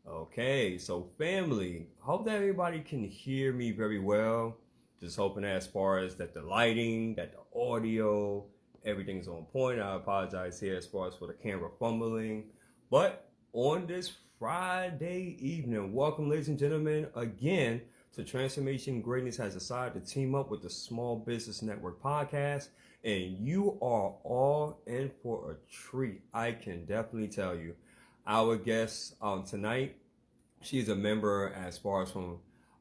Okay, so family, hope that everybody can hear me very well. Just hoping that as far as that the lighting, that the audio, everything's on point. I apologize here as far as for the camera fumbling. But on this Friday evening, welcome ladies and gentlemen again to Transformation Greatness has decided to team up with the Small Business Network podcast. And you are all in for a treat. I can definitely tell you. Our guest tonight, she's a member as far as from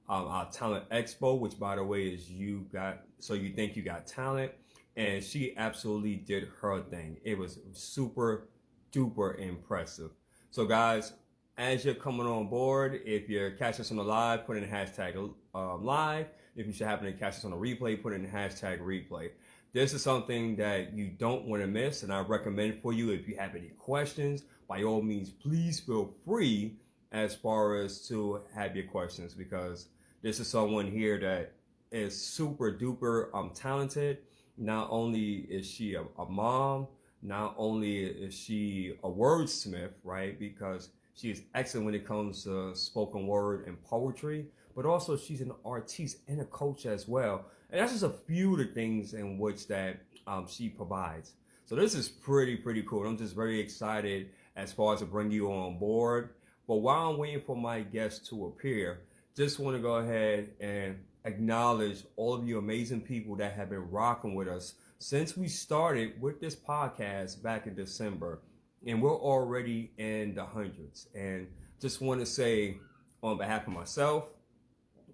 our talent expo, which by the way is you got so you think you got talent, and she absolutely did her thing. It was super duper impressive. So guys, as you're coming on board, if you're catching us on the live, put in hashtag live. If you should happen to catch us on a replay, put in hashtag replay. This is something that you don't want to miss, and I recommend for you. If you have any questions, by all means, please feel free as far as to have your questions, because this is someone here that is super duper talented. Not only is she a mom, not only is she a wordsmith, right? Because she is excellent when it comes to spoken word and poetry, but also she's an artiste and a coach as well. And that's just a few of the things in which that she provides. So this is pretty cool. I'm just very excited as far as to bring you on board. But while I'm waiting for my guest to appear, just want to go ahead and acknowledge all of you amazing people that have been rocking with us since we started with this podcast back in December. And we're already in the hundreds. And just want to say, on behalf of myself,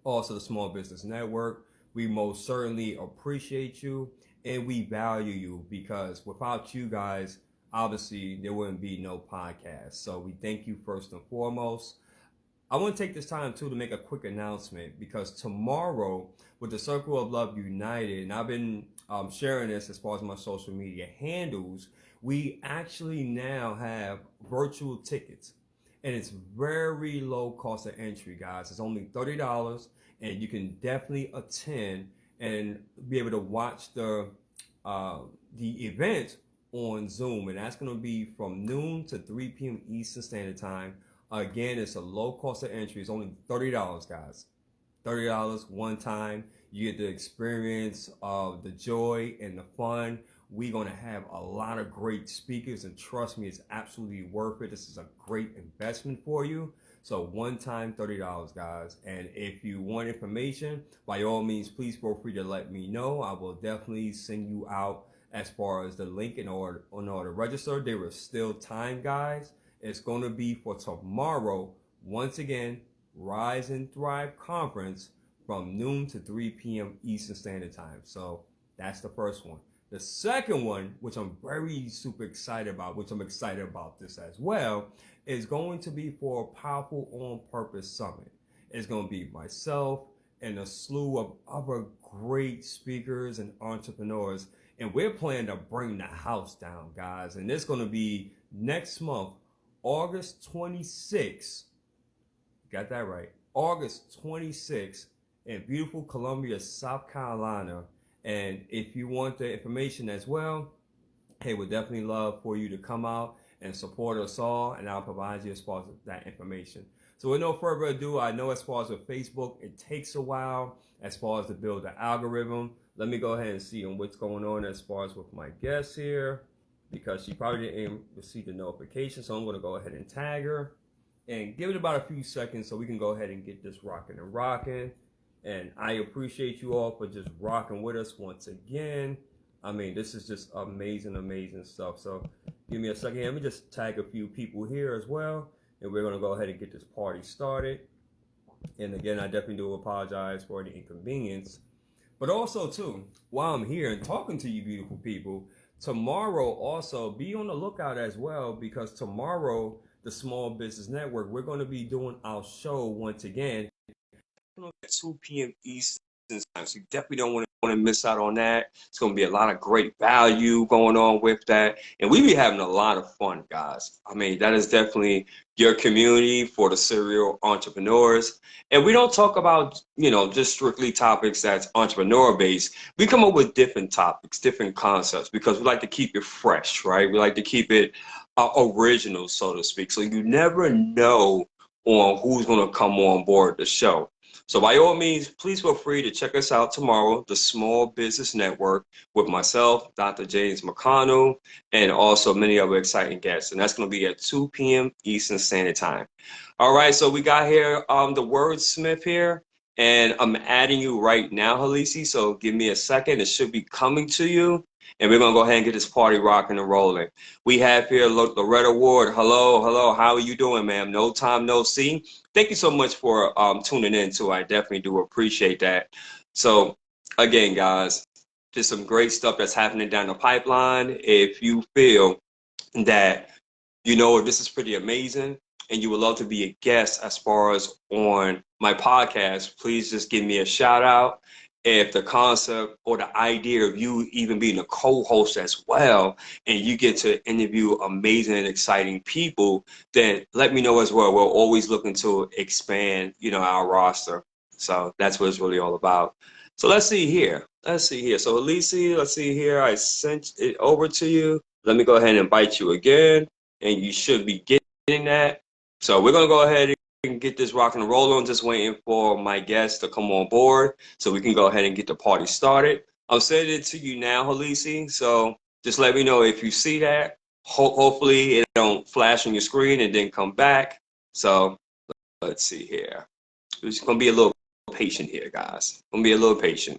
also the Small Business Network, we most certainly appreciate you and we value you, because without you guys, obviously there wouldn't be no podcast. So we thank you first and foremost. I want to take this time too to make a quick announcement, because tomorrow with the Circle of Love United, and I've been sharing this as far as my social media handles, we actually now have virtual tickets, and it's very low cost of entry, guys. It's only $30, and you can definitely attend and be able to watch the event on Zoom, and that's going to be from noon to 3 p.m. Eastern Standard Time. Again, it's a low cost of entry. It's only $30, guys. $30 one time. You get the experience of the joy and the fun. We're going to have a lot of great speakers, and trust me, it's absolutely worth it. This is a great investment for you. So one time, $30, guys. And if you want information, by all means, please feel free to let me know. I will definitely send you out as far as the link in order to register. There is still time, guys. It's going to be for tomorrow. Once again, Rise and Thrive Conference from noon to 3 p.m. Eastern Standard Time. So that's the first one. The second one, which I'm very super excited about, which I'm excited about this as well, is going to be for a Powerful on Purpose Summit. It's going to be myself and a slew of other great speakers and entrepreneurs. And we're planning to bring the house down, guys. And it's going to be next month, August 26th. Got that right. August 26th in beautiful Columbia, South Carolina. And if you want the information as well, hey, we'd definitely love for you to come out and support us all, and I'll provide you as far as that information. So with no further ado, I know as far as with Facebook, it takes a while as far as to build the algorithm. Let me go ahead and see what's going on as far as with my guest here, because she probably didn't receive the notification. So I'm going to go ahead and tag her and give it about a few seconds so we can go ahead and get this rocking. And I appreciate you all for just rocking with us once again. I mean, this is just amazing stuff. So give me a second here. Let me just tag a few people here as well, and we're going to go ahead and get this party started. And again, I definitely do apologize for the inconvenience. But also, too, while I'm here and talking to you beautiful people, tomorrow also be on the lookout as well, because tomorrow, the Small Business Network, we're going to be doing our show once again at 2 p.m. Eastern Time. So you definitely don't want to miss out on that. It's going to be a lot of great value going on with that. And we be having a lot of fun, guys. I mean, that is definitely your community for the serial entrepreneurs. And we don't talk about, just strictly topics that's entrepreneur based. We come up with different topics, different concepts, because we like to keep it fresh, right? We like to keep it original, so to speak. So you never know on who's going to come on board the show. So by all means, please feel free to check us out tomorrow, the Small Business Network, with myself, Dr. James McConnell, and also many other exciting guests. And that's going to be at 2 p.m. Eastern Standard Time. All right, so we got here the wordsmith here, and I'm adding you right now, Halisi. So give me a second. It should be coming to you. And we're going to go ahead and get this party rocking and rolling. We have here Loretta Ward. Hello, hello. How are you doing, ma'am? No time, no see. Thank you so much for tuning in, too. I definitely do appreciate that. So, again, guys, just some great stuff that's happening down the pipeline. If you feel that, you know, this is pretty amazing and you would love to be a guest as far as on my podcast, please just give me a shout out. If the concept or the idea of you even being a co-host as well, and you get to interview amazing and exciting people, then let me know as well. We're always looking to expand, you know, our roster. So that's what it's really all about. So let's see here. Let's see here. So Alicia, let's see here. I sent it over to you. Let me go ahead and invite you again, and you should be getting that. So we're going to go ahead and get this rock and roll on. Just waiting for my guests to come on board so we can go ahead and get the party started. I'm sending it to you now, Halisi. So just let me know if you see that. Hopefully it don't flash on your screen and then come back. So let's see here. We're just going to be a little patient here, guys. Going to be a little patient.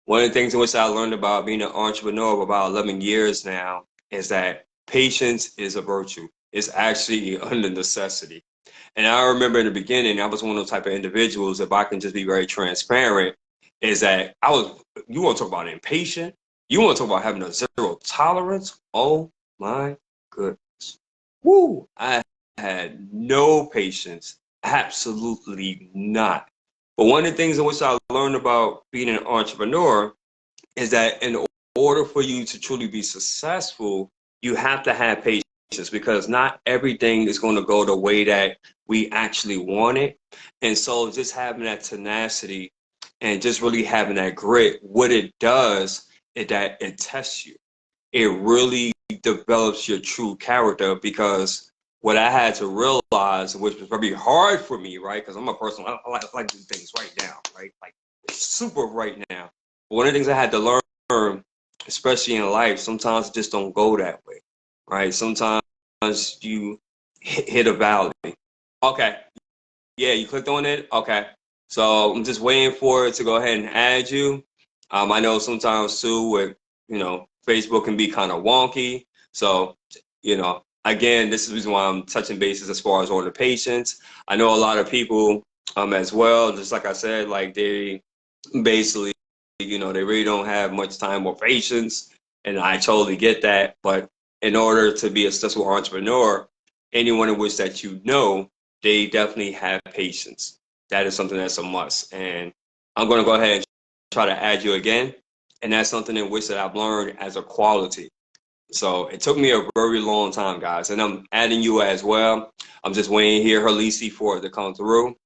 One of the things in which I learned about being an entrepreneur for about 11 years now is that patience is a virtue. It's actually a necessity. And I remember in the beginning, I was one of those type of individuals, if I can just be very transparent, is that you want to talk about impatient? You want to talk about having a zero tolerance? Oh my goodness. Woo! I had no patience. Absolutely not. But one of the things in which I learned about being an entrepreneur is that in order for you to truly be successful, you have to have patience, because not everything is going to go the way that we actually want it. And so just having that tenacity and just really having that grit, what it does is that it tests you. It really develops your true character, because what I had to realize, which was very hard for me, right? Because I'm a person, I like to do things right now, right? Like super right now. But one of the things I had to learn, especially in life, sometimes it just don't go that way, right? Sometimes you hit a valley. Okay. Yeah, you clicked on it? Okay. So I'm just waiting for it to go ahead and add you. I know sometimes too with, you know, Facebook can be kind of wonky. So, you know, again, this is the reason why I'm touching bases as far as on the patients. I know a lot of people as well, just like I said, like they basically, you know, they really don't have much time or patience. And I totally get that. But in order to be a successful entrepreneur, anyone in which that you know, they definitely have patience. That is something that's a must. And I'm going to go ahead and try to add you again. And that's something in which that I've learned as a quality. So it took me a very long time, guys. And I'm adding you as well. I'm just waiting here, Halisi, for it to come through.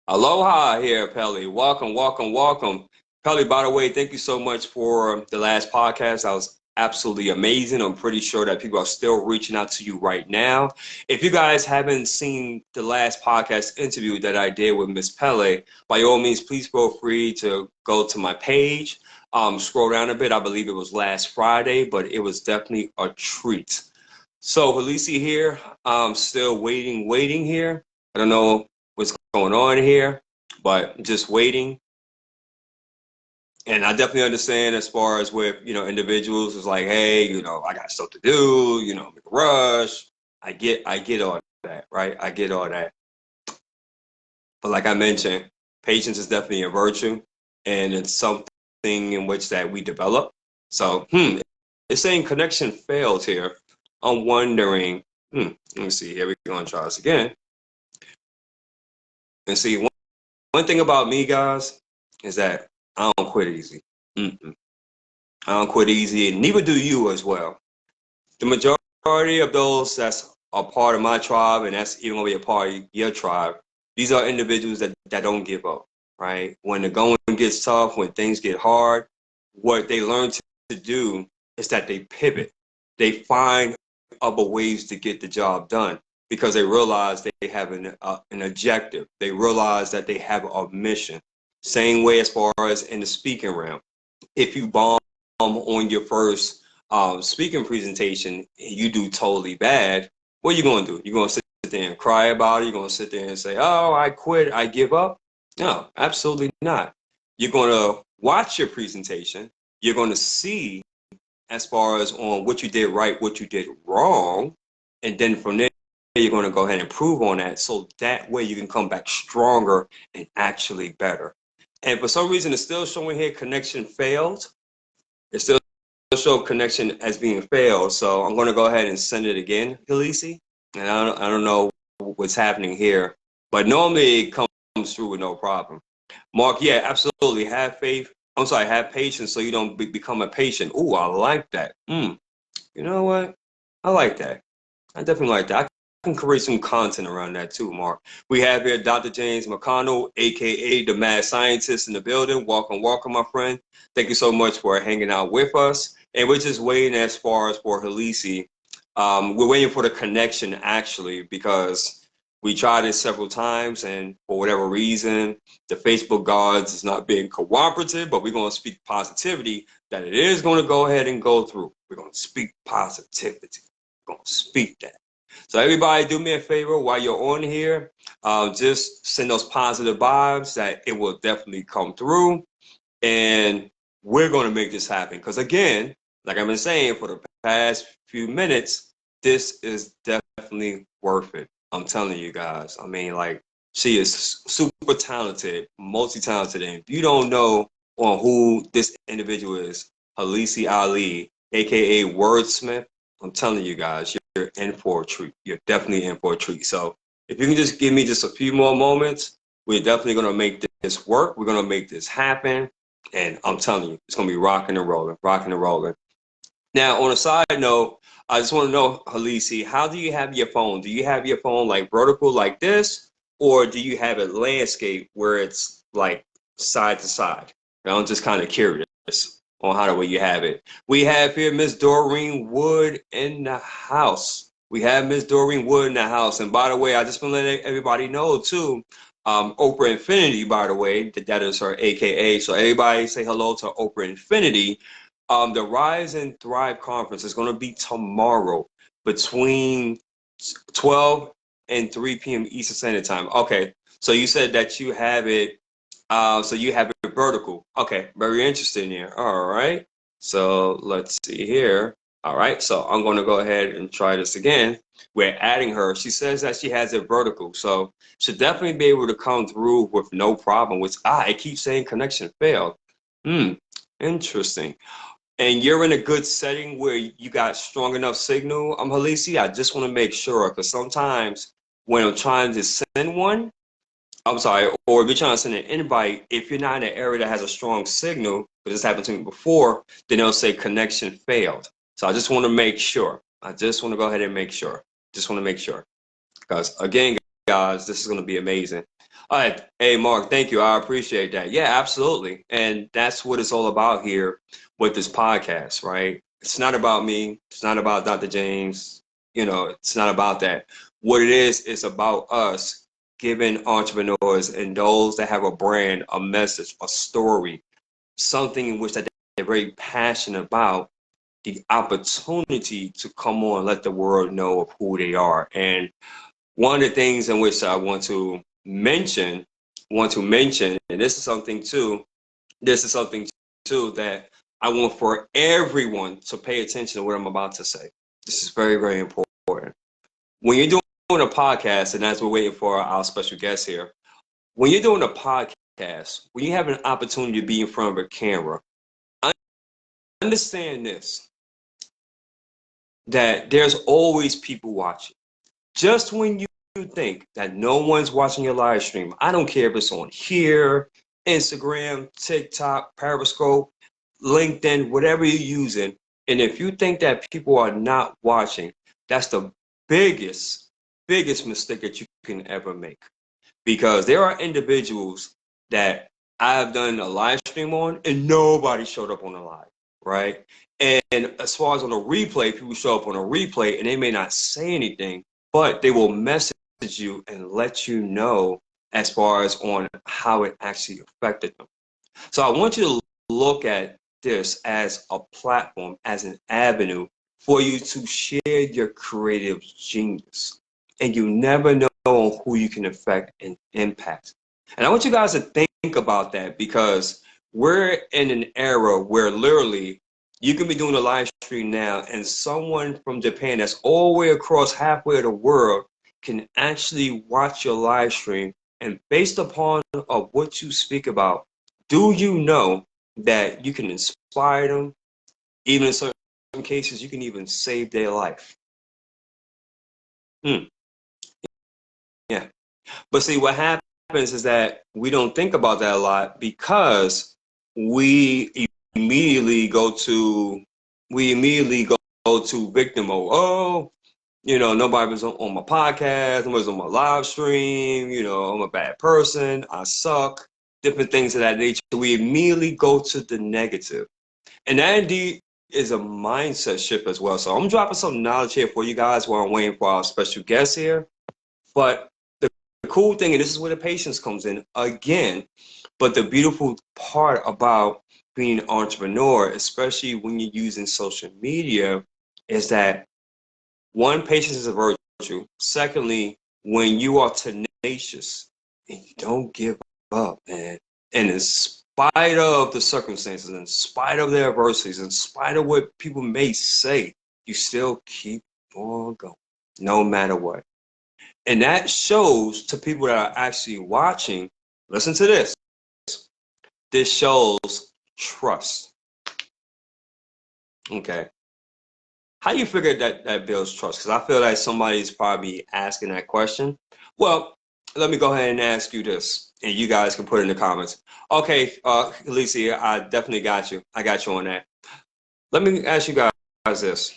Aloha here, Pelly. Welcome, welcome, welcome. Pelly, by the way, thank you so much for the last podcast. That was absolutely amazing. I'm pretty sure that people are still reaching out to you right now. If you guys haven't seen the last podcast interview that I did with Miss Pele, by all means, please feel free to go to my page. Scroll down a bit. I believe it was last Friday, but it was definitely a treat. So, Halisi here, I'm still waiting here. I don't know what's going on here, but just waiting. And I definitely understand as far as with, you know, individuals is like, hey, you know, I got stuff to do, you know, make a rush. I get all that, right? I get all that. But like I mentioned, patience is definitely a virtue, and it's something in which that we develop. So, it's saying connection failed here. I'm wondering, let me see here. We're going to try this again. And see, one thing about me, guys, is that I don't quit easy. I don't quit easy, and neither do you as well. The majority of those that's a part of my tribe, and that's even going to be a part of your tribe, these are individuals that don't give up, right? When the going gets tough, when things get hard, what they learn to do is that they pivot. They find other ways to get the job done. because they realize they have an objective. They realize that they have a mission. Same way as far as in the speaking realm. If you bomb on your first speaking presentation, you do totally bad, what are you going to do? You're going to sit there and cry about it? You're going to sit there and say, oh, I quit, I give up? No, absolutely not. You're going to watch your presentation. You're going to see as far as on what you did right, what you did wrong. And then from there, you're going to go ahead and improve on that. So that way you can come back stronger and actually better. And for some reason, it's still showing here connection failed. It's still showing connection as being failed. So I'm going to go ahead and send it again, Halisi. And I don't know what's happening here, but normally it comes through with no problem. Mark, yeah, absolutely. Have faith. I'm sorry, have patience so you don't become a patient. Ooh, I like that. You know what? I like that. I definitely like that. I can create some content around that too, Mark. We have here Dr. James McConnell, aka the mad scientist in the building. Welcome, welcome, my friend. Thank you so much for hanging out with us. And we're just waiting as far as for Halisi. We're waiting for the connection actually, because we tried it several times and for whatever reason, the Facebook gods is not being cooperative, but we're going to speak positivity that it is going to go ahead and go through. We're going to speak positivity. We're going to speak that. So everybody do me a favor while you're on here, just send those positive vibes that it will definitely come through. And we're going to make this happen. Because again, like I've been saying for the past few minutes, this is definitely worth it. I'm telling you guys. I mean, like, she is super talented, multi-talented. And if you don't know on who this individual is, Halisi Ali, aka Wordsmith, I'm telling you guys, you're in for a treat. You're definitely in for a treat. So if you can just give me just a few more moments, we're definitely going to make this work. We're going to make this happen. And I'm telling you, it's going to be rocking and rolling, rocking and rolling. Now, on a side note, I just want to know, Halisi, how do you have your phone? Do you have your phone like vertical like this, or do you have it landscape where it's like side to side? I'm just kind of curious on how the way you have it. We have here Miss Doreen Wood in the house. We have Miss Doreen Wood in the house. And by the way, I just want to let everybody know too, Oprah Infinity, by the way, that is her AKA. So everybody say hello to Oprah Infinity. The Rise and Thrive Conference is going to be tomorrow between 12 and 3 p.m. Eastern Standard Time. Okay, so you said that you have it, so you have it vertical. Okay, very interesting here. All right, so let's see here. All right, so I'm going to go ahead and try this again. We're adding her. She says that she has it vertical, so she'll definitely be able to come through with no problem. Which it keeps saying connection failed. Interesting. And you're in a good setting where you got strong enough signal, Halisi. I just want to make sure, because sometimes when I'm trying to send one, I'm sorry, or if you're trying to send an invite, if you're not in an area that has a strong signal, because this happened to me before, then they'll say connection failed. So I just want to make sure. I just want to go ahead and make sure. Just want to make sure. Because again, guys, this is going to be amazing. All right. Hey, Mark, thank you. I appreciate that. Yeah, absolutely. And that's what it's all about here with this podcast, right? It's not about me. It's not about Dr. James. You know, it's not about that. What it is, it's about us giving entrepreneurs and those that have a brand, a message, a story, something in which that they're very passionate about, the opportunity to come on and let the world know of who they are. And one of the things in which I want to mention, and this is something too that I want for everyone to pay attention to what I'm about to say. This is very, very important. When you're doing a podcast, and as we're waiting for our special guest here, when you're doing a podcast, when you have an opportunity to be in front of a camera, understand this, that there's always people watching. Just when you think that no one's watching your live stream, I don't care if it's on here, Instagram, TikTok, Periscope, LinkedIn, whatever you're using, and if you think that people are not watching, that's the biggest mistake that you can ever make. Because there are individuals that I've done a live stream on and nobody showed up on the live, right? And as far as on a replay, people show up on a replay and they may not say anything, but they will message you and let you know as far as on how it actually affected them. So I want you to look at this as a platform, as an avenue for you to share your creative genius. And you never know who you can affect and impact. And I want you guys to think about that, because we're in an era where literally you can be doing a live stream now and someone from Japan that's all the way across halfway of the world can actually watch your live stream, and based upon of what you speak about, do you know that you can inspire them? Even in certain cases, you can even save their life. Hmm. Yeah. But see, what happens is that we don't think about that a lot, because we immediately go to go to victim mode. Oh, nobody was on my podcast, nobody's on my live stream, I'm a bad person, I suck, different things of that nature. We immediately go to the negative. And that indeed is a mindset shift as well. So I'm dropping some knowledge here for you guys while I'm waiting for our special guest here. But the cool thing, and this is where the patience comes in again, but the beautiful part about being an entrepreneur, especially when you're using social media, is that one, patience is a virtue. Secondly, when you are tenacious and you don't give up, man, and in spite of the circumstances, in spite of the adversities, in spite of what people may say, you still keep on going, no matter what. And that shows to people that are actually watching, listen to this. This shows trust. Okay. How do you figure that builds trust? Because I feel like somebody's probably asking that question. Well, let me go ahead and ask you this, and you guys can put it in the comments. Okay, Alicia, I definitely got you. I got you on that. Let me ask you guys this.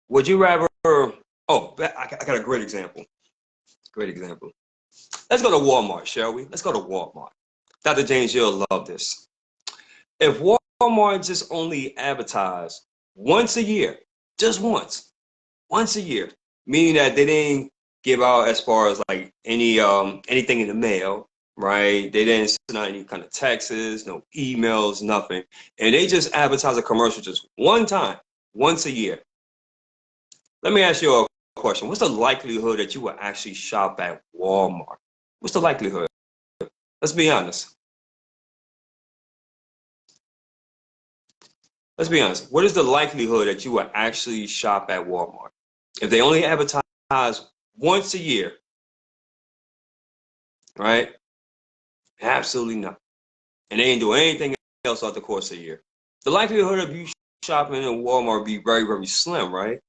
Would you rather, I got a great example. Great example. Let's go to Walmart, shall we? Let's go to Walmart. Dr. James, you'll love this. If Walmart just only advertised once a year, just once a year, meaning that they didn't give out as far as like anything in the mail, right? They didn't send out any kind of texts, no emails, nothing. And they just advertise a commercial just one time, once a year. Let me ask you a question. What's the likelihood that you will actually shop at Walmart? What's the likelihood? Let's be honest. Let's be honest. What is the likelihood that you will actually shop at Walmart? If they only advertise once a year, right? Absolutely not. And they ain't do anything else throughout the course of the year. The likelihood of you shopping in Walmart would be very, very slim, right?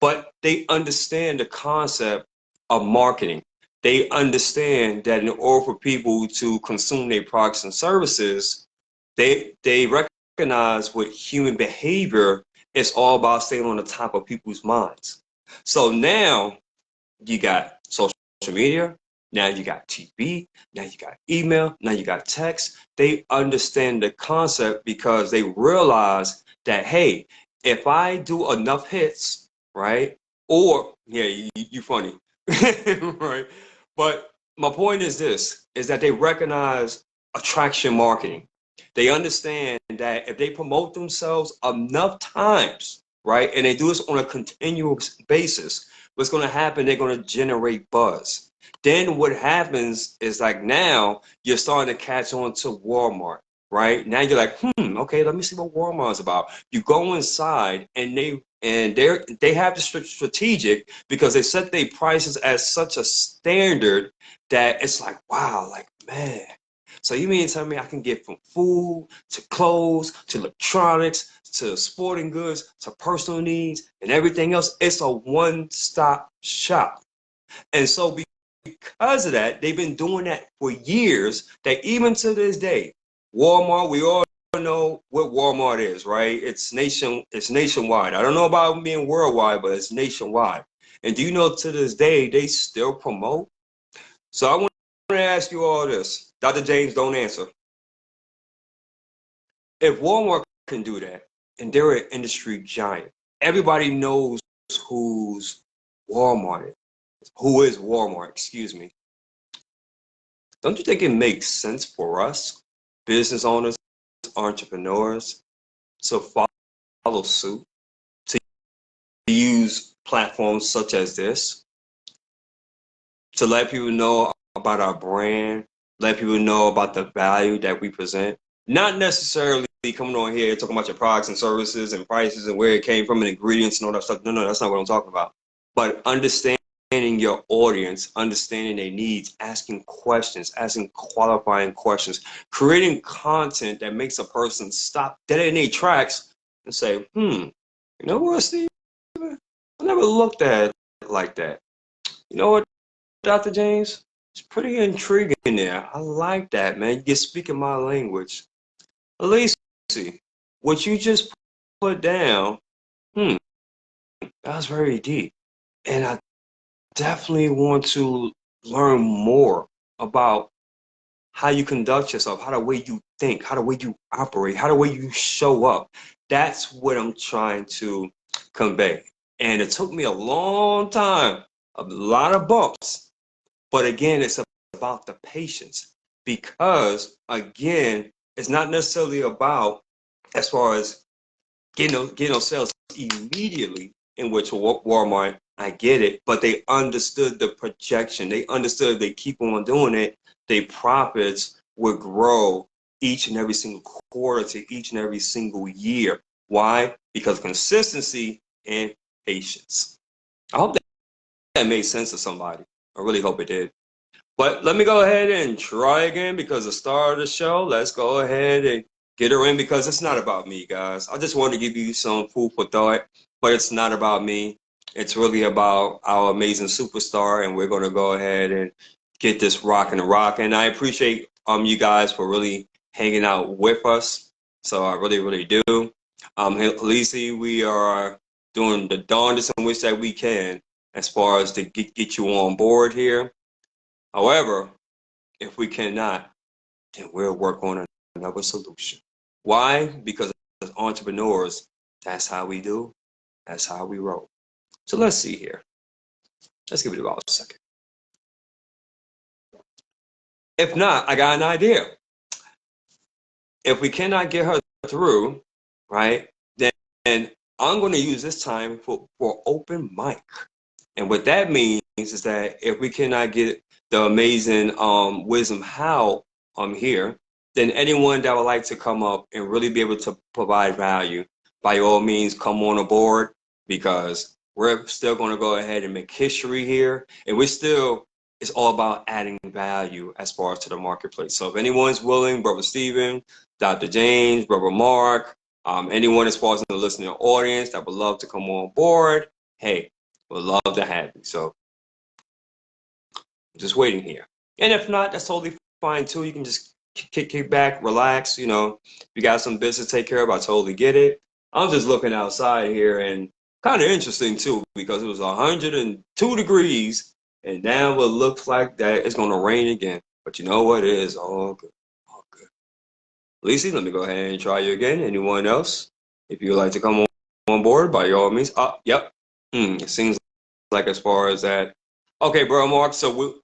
But they understand the concept of marketing. They understand that in order for people to consume their products and services, they recognize what human behavior is all about, staying on the top of people's minds. So now you got social media, now you got TV, now you got email, now you got text. They understand the concept because they realize that, hey, if I do enough hits, right? Or, yeah, you funny, right? But my point is this, is that they recognize attraction marketing. They understand that if they promote themselves enough times, right, and they do this on a continuous basis, what's going to happen, they're going to generate buzz. Then what happens is, like, now you're starting to catch on to Walmart, right? Now you're like, okay, let me see what Walmart is about. You go inside and they have the strategic, because they set their prices as such a standard that it's like, wow, like, man. So you mean to tell me I can get from food to clothes to electronics to sporting goods to personal needs and everything else? It's a one-stop shop. And so because of that, they've been doing that for years, that even to this day, Walmart, we all know what Walmart is, right? It's nationwide. I don't know about being worldwide, but it's nationwide. And do you know, to this day, they still promote? So I want to ask you all this. Dr. James, don't answer. If Walmart can do that, and they're an industry giant, everybody knows who's Walmart is. who is Walmart, excuse me, don't you think it makes sense for us, business owners, entrepreneurs, to follow suit, to use platforms such as this, to let people know about our brand, let people know about the value that we present? Not necessarily coming on here talking about your products and services and prices and where it came from and ingredients and all that stuff. No, that's not what I'm talking about. But understanding your audience, understanding their needs, asking questions, asking qualifying questions, creating content that makes a person stop dead in their tracks and say, you know what, Steve? I never looked at it like that. You know what, Dr. James? It's pretty intriguing there. I like that, man. You're speaking my language. Alicia, what you just put down, that was very deep. And I definitely want to learn more about how you conduct yourself, how the way you think, how the way you operate, how the way you show up. That's what I'm trying to convey. And it took me a long time, a lot of bumps. But again, it's about the patience, because again, it's not necessarily about, as far as getting those sales immediately, in which Walmart, I get it, but they understood the projection. They understood they keep on doing it, their profits would grow each and every single quarter to each and every single year. Why? Because consistency and patience. I hope that made sense to somebody. I really hope it did. But let me go ahead and try again, because the star of the show, let's go ahead and get her in, because it's not about me, guys. I just want to give you some food for thought, but it's not about me. It's really about our amazing superstar, and we're going to go ahead and get this rocking and rocking. And I appreciate you guys for really hanging out with us. So I really, really do. Lisi, we are doing the darndest in which that we can as far as to get you on board here. However, if we cannot, then we'll work on another solution. Why? Because as entrepreneurs, that's how we do. That's how we roll. So let's see here. Let's give it about a second. If not, I got an idea. If we cannot get her through, right, then I'm going to use this time for open mic. And what that means is that if we cannot get the amazing Wisdom How here, then anyone that would like to come up and really be able to provide value, by all means, come on aboard, because we're still going to go ahead and make history here. And it's all about adding value as far as to the marketplace. So if anyone's willing, Brother Stephen, Dr. James, Brother Mark, anyone as far as in the listening audience that would love to come on board, hey, would love to have you. So just waiting here. And if not, that's totally fine too. You can just kick back, relax. If you got some business to take care of, I totally get it. I'm just looking outside here, and kind of interesting too, because it was 102 degrees, and now it looks like that it's going to rain again. But you know what? It is all good. All good. Lacey, let me go ahead and try you again. Anyone else? If you would like to come on board, by all means. Yep. It seems like, as far as that. Okay, bro, Mark. So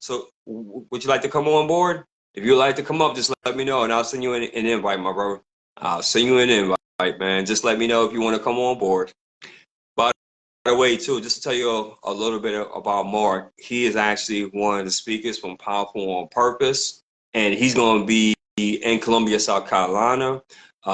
would you like to come on board? If you'd like to come up, just let me know, and I'll send you an invite, my bro. I'll send you an invite, man. Just let me know if you want to come on board. By the way, too, just to tell you a little bit about Mark, he is actually one of the speakers from Powerful on Purpose, and he's going to be in Columbia, South Carolina.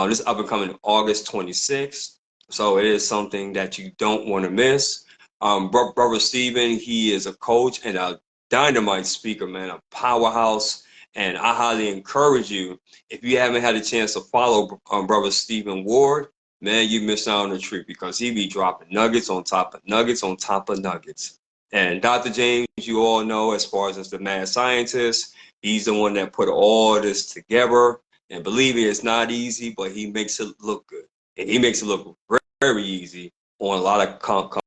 This is up and coming August 26th. So it is something that you don't want to miss. Brother Stephen, he is a coach and a dynamite speaker, man, a powerhouse. And I highly encourage you, if you haven't had a chance to follow Brother Stephen Ward, man, you missed out on a treat, because he be dropping nuggets on top of nuggets on top of nuggets. And Dr. James, you all know, as far as the mad scientist, he's the one that put all this together. And believe me, it's not easy, but he makes it look good. And he makes it look very, very easy on a lot of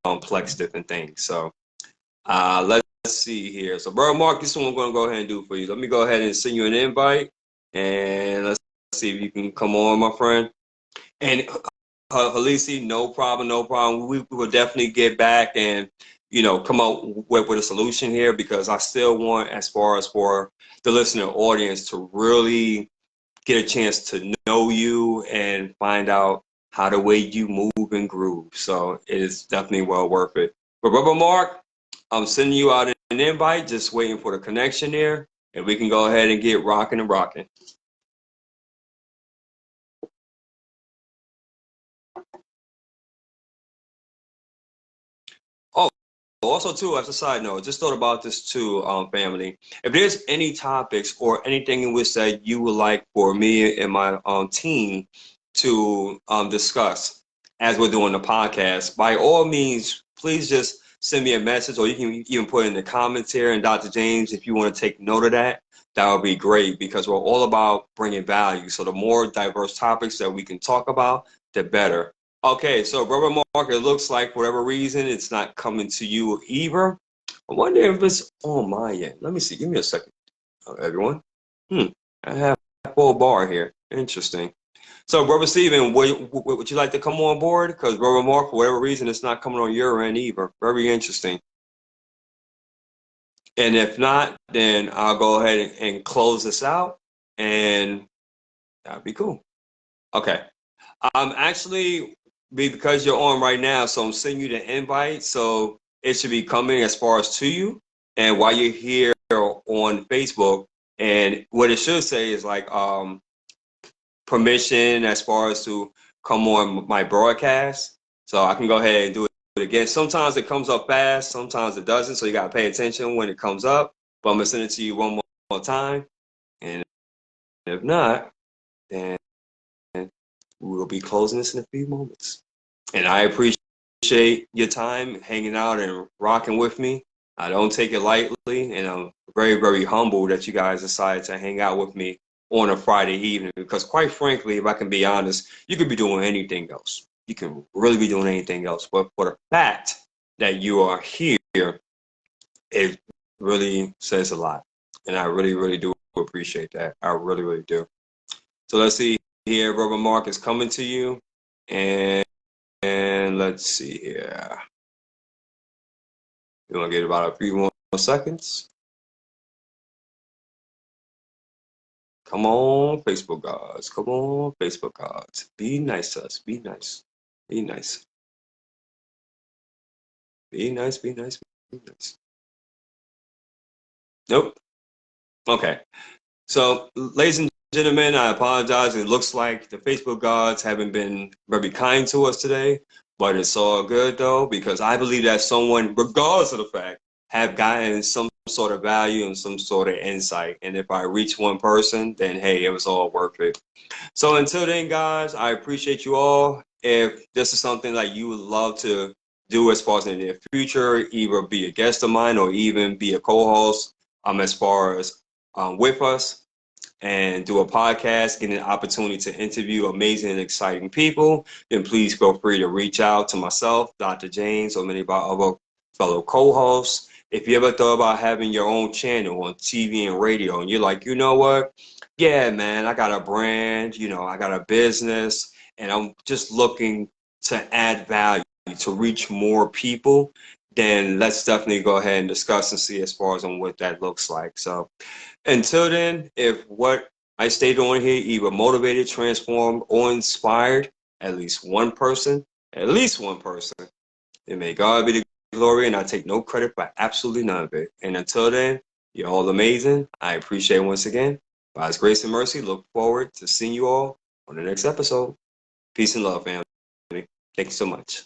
complex different things. So let's see here. So, bro, Mark, this is what I'm going to go ahead and do for you. Let me go ahead and send you an invite, and let's see if you can come on, my friend. And Halisi, no problem, no problem. We will definitely get back, and come up with a solution here, because I still want, as far as for the listener audience, to really get a chance to know you and find out how the way you move and groove. So it is definitely well worth it. But Brother Mark, I'm sending you out an invite, just waiting for the connection there, and we can go ahead and get rocking and rocking. Oh, also too, as a side note, just thought about this too, family. If there's any topics or anything in which that you would like for me and my team to discuss as we're doing the podcast, by all means, please just send me a message, or you can even put in the comments here. And Dr. James, if you want to take note of that, that would be great, because we're all about bringing value. So the more diverse topics that we can talk about, the better. Okay, so Brother Mark, it looks like for whatever reason it's not coming to you either. I wonder if it's on my end. Let me see. Give me a second, everyone. I have a full bar here. Interesting. So, Brother Stephen, would you like to come on board? Because Brother Mark, for whatever reason, it's not coming on your end either. Very interesting. And if not, then I'll go ahead and close this out, and that'd be cool. Okay. Actually, because you're on right now, so I'm sending you the invite. So it should be coming as far as to you. And while you're here on Facebook, and what it should say is like permission as far as to come on my broadcast. So I can go ahead and do it again. Sometimes it comes up fast, sometimes it doesn't. So you got to pay attention when it comes up. But I'm going to send it to you one more time. And if not, then we will be closing this in a few moments. And I appreciate your time hanging out and rocking with me. I don't take it lightly, and I'm very, very humbled that you guys decided to hang out with me on a Friday evening, because quite frankly, if I can be honest, you could be doing anything else. You can really be doing anything else. But for the fact that you are here, it really says a lot. And I really, really do appreciate that. I really, really do. So let's see here. Brother Mark is coming to you. And let's see here. You want to get about a few more seconds? Come on, Facebook gods. Come on, Facebook gods. Be nice to us. Be nice. Be nice. Be nice. Be nice. Be nice. Nope. Okay. So, ladies and gentlemen, I apologize. It looks like the Facebook gods haven't been very kind to us today, but it's all good though, because I believe that someone, regardless of the fact, have gotten some sort of value and some sort of insight. And if I reach one person, then hey, it was all worth it. So until then, guys, I appreciate you all. If this is something that you would love to do as far as in the near future, either be a guest of mine or even be a co-host, as far as with us, and do a podcast, get an opportunity to interview amazing and exciting people, then please feel free to reach out to myself, Dr. James, or many of our other fellow co-hosts. If you ever thought about having your own channel on TV and radio, and you're like, you know what? Yeah, man, I got a brand, I got a business, and I'm just looking to add value, to reach more people, then let's definitely go ahead and discuss and see as far as on what that looks like. So until then, if what I stated on here either motivated, transformed, or inspired at least one person, then may God be the glory, and I take no credit for absolutely none of it. And until then, you're all amazing. I appreciate it once again. By His grace and mercy, look forward to seeing you all on the next episode. Peace and love, family. Thank you so much.